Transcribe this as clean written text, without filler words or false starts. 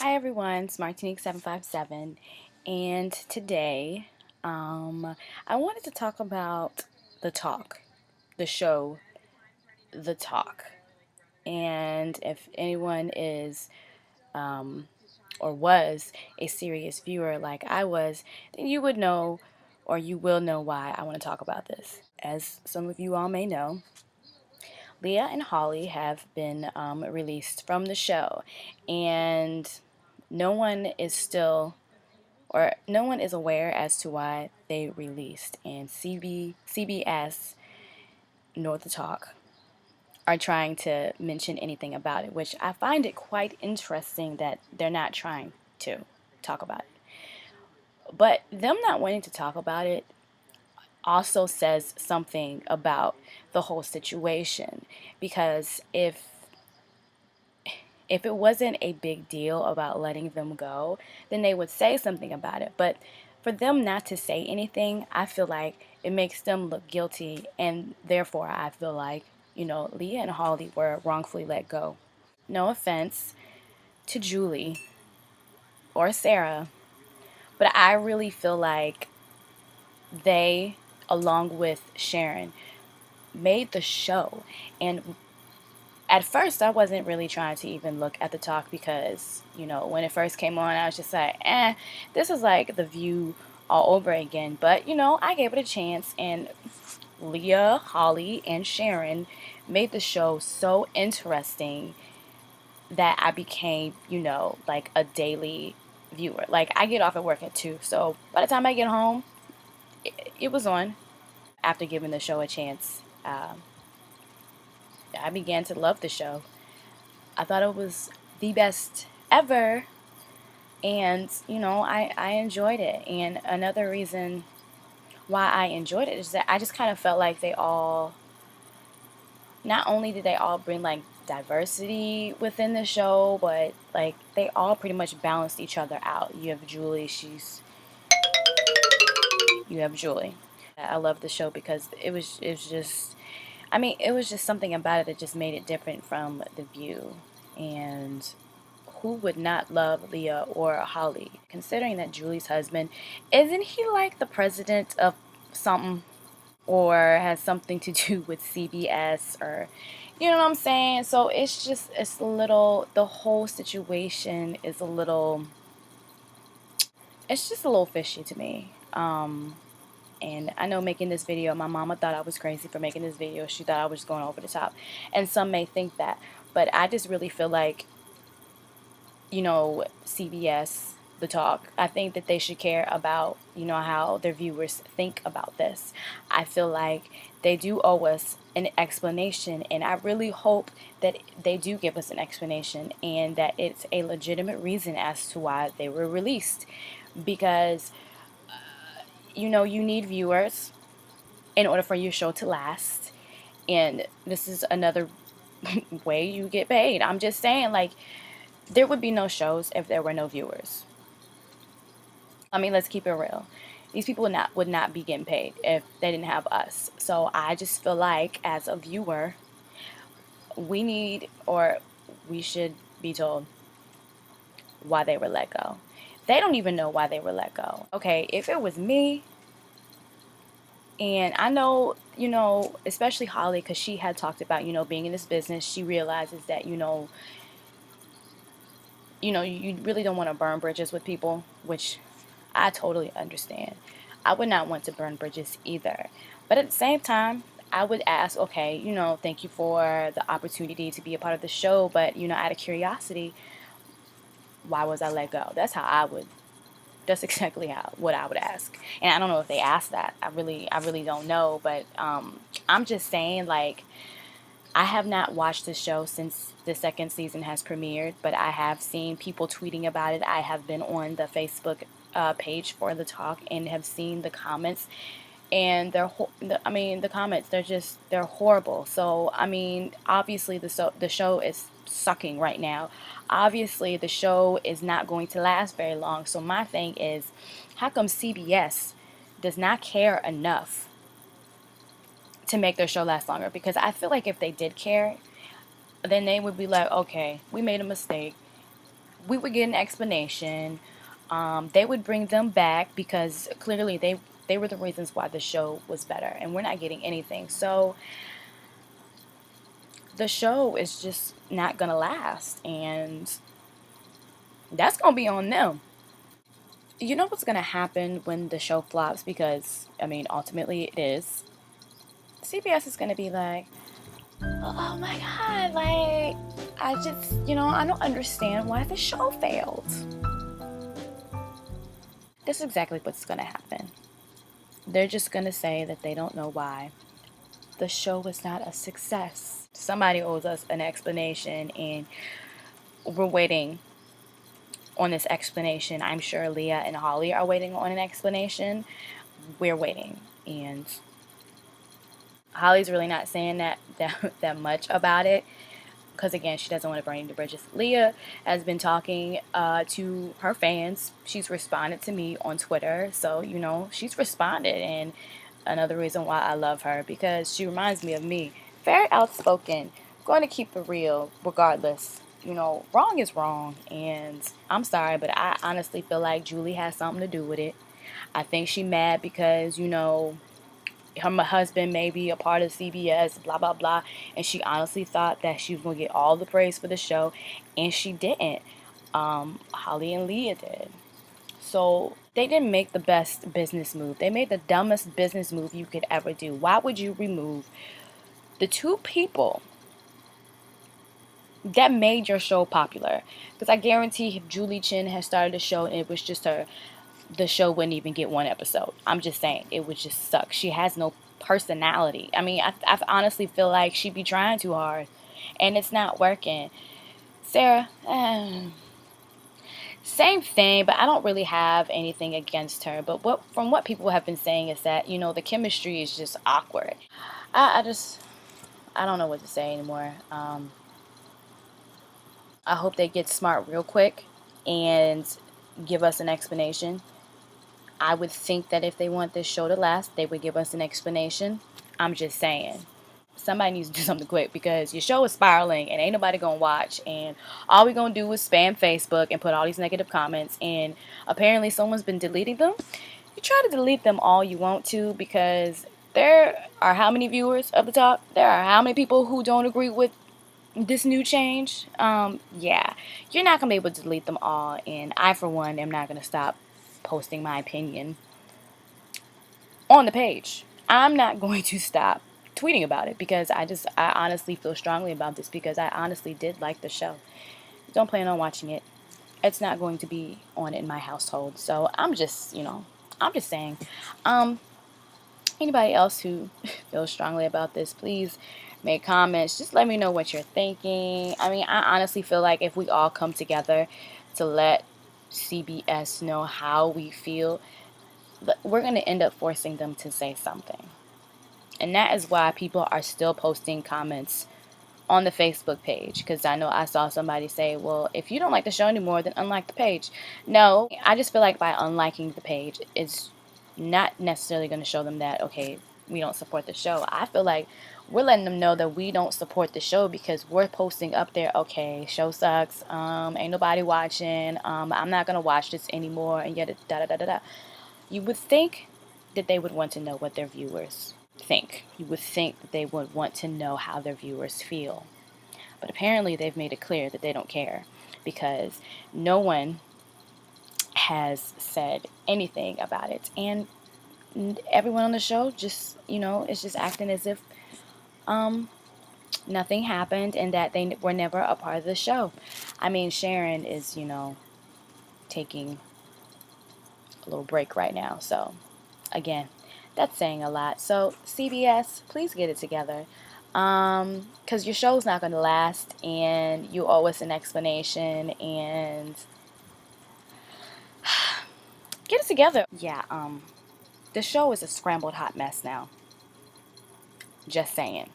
Hi everyone, it's Martinique757, and today I wanted to talk about The Talk, the show The Talk. And if anyone is or was a serious viewer like I was, then you would know or you will know why I want to talk about this. As some of you all may know, Leah and Holly have been released from the show, and no one is still or no one is aware as to why they released, and CBS nor the talk are trying to mention anything about it, which I find it quite interesting that they're not trying to talk about it. But them not wanting to talk about it also says something about the whole situation, because if it wasn't a big deal about letting them go, then they would say something about it. But for them not to say anything, I feel like it makes them look guilty, and therefore I feel like, Leah and Holly were wrongfully let go. No offense to Julie or Sarah, but I really feel like they, along with Sharon, made the show. And at first I wasn't really trying to even look at the talk because, when it first came on, I was just like, this is like The View all over again. But, I gave it a chance, and Leah, Holly, and Sharon made the show so interesting that I became, like a daily viewer. Like, I get off at work at 2, so by the time I get home, it was on. After giving the show a chance, I began to love the show. I thought it was the best ever, and I enjoyed it. And another reason why I enjoyed it is that I just kind of felt like they all, not only did they all bring like diversity within the show, but like they all pretty much balanced each other out. You have Julie. I love the show because it was just something about it that just made it different from The View. And who would not love Leah or Holly? Considering that Julie's husband, isn't he like the president of something, or has something to do with CBS, or you know what I'm saying? So it's a little, the whole situation is a little, it's just a little fishy to me. And I know, making this video, my mama thought I was crazy for making this video. She thought I was going over the top. And some may think that. But I just really feel like, CBS, The Talk, I think that they should care about, how their viewers think about this. I feel like they do owe us an explanation, and I really hope that they do give us an explanation and that it's a legitimate reason as to why they were released. Because, you need viewers in order for your show to last. And this is another way you get paid. I'm just saying, like, there would be no shows if there were no viewers. I mean, let's keep it real. These people would not be getting paid if they didn't have us. So I just feel like, as a viewer, we need, or we should be told why they were let go. They don't even know why they were let go. Okay, if it was me, and I know, especially Holly, because she had talked about, being in this business, she realizes that, you really don't want to burn bridges with people, which I totally understand. I would not want to burn bridges either. But at the same time, I would ask, okay, thank you for the opportunity to be a part of the show, but, out of curiosity, why was I let go? That's exactly what I would ask. And I don't know if they asked that. I really don't know. But I'm just saying, like, I have not watched the show since the second season has premiered, but I have seen people tweeting about it. I have been on the Facebook page for The Talk and have seen the comments, and the comments, they're horrible. So I mean, obviously the show is sucking right now. Obviously the show is not going to last very long. So my thing is, how come CBS does not care enough to make their show last longer? Because I feel like if they did care, then they would be like, okay, we made a mistake. we would get an explanation. They would bring them back because clearly they were the reasons why the show was better, and we're not getting anything. So the show is just not gonna last, and that's gonna be on them. You know what's gonna happen when the show flops? Because I mean, ultimately it is. CBS is gonna be like, oh my god, like I just, I don't understand why the show failed. That's exactly what's gonna happen. They're just gonna say that they don't know why the show was not a success. Somebody owes us an explanation, and we're waiting on this explanation. I'm sure Leah and Holly are waiting on an explanation. We're waiting, and Holly's really not saying that much about it because again, she doesn't want to burn any bridges. Leah has been talking to her fans. She's responded to me on Twitter, so she's responded, and another reason why I love her because she reminds me of me. Very outspoken, going to keep it real regardless. Wrong is wrong, and I'm sorry, but I honestly feel like Julie has something to do with it. I think she mad because her husband may be a part of CBS, blah blah blah, and she honestly thought that she was gonna get all the praise for the show, and she didn't. Holly and Leah did. So they didn't make the best business move. They made the dumbest business move you could ever do. Why would you remove the two people that made your show popular? Because I guarantee if Julie Chen had started the show and it was just her, the show wouldn't even get one episode. I'm just saying, it would just suck. She has no personality. I mean, I honestly feel like she'd be trying too hard, and it's not working. Sarah, same thing, but I don't really have anything against her. But from what people have been saying is that the chemistry is just awkward. I don't know what to say anymore. I hope they get smart real quick and give us an explanation. I would think that if they want this show to last, they would give us an explanation. I'm just saying. Somebody needs to do something quick because your show is spiraling and ain't nobody gonna watch, and all we gonna do is spam Facebook and put all these negative comments, and apparently someone's been deleting them. You try to delete them all you want to because there are how many viewers of the talk? There are how many people who don't agree with this new change? Yeah. You're not gonna be able to delete them all, and I for one am not gonna stop posting my opinion on the page. I'm not going to stop tweeting about it because I honestly feel strongly about this because I honestly did like the show. Don't plan on watching it. It's not going to be on in my household. So I'm just saying. Um, Anybody else who feels strongly about this, please make comments. Just let me know what you're thinking. I mean, I honestly feel like if we all come together to let CBS know how we feel, we're going to end up forcing them to say something. And that is why people are still posting comments on the Facebook page. Because I know I saw somebody say, well, if you don't like the show anymore, then unlike the page. No, I just feel like by unliking the page, it's not necessarily going to show them that, okay, we don't support the show. I feel like we're letting them know that we don't support the show because we're posting up there, okay, show sucks, ain't nobody watching, I'm not going to watch this anymore, and yet da da da da da. You would think that they would want to know what their viewers think. You would think that they would want to know how their viewers feel. But apparently they've made it clear that they don't care because no one has said anything about it. And everyone on the show just, is just acting as if nothing happened and that they were never a part of the show. I mean, Sharon is, taking a little break right now. So, again, that's saying a lot. So, CBS, please get it together. Because your show's not going to last and you owe us an explanation and get it together. Yeah, the show is a scrambled hot mess now. Just saying.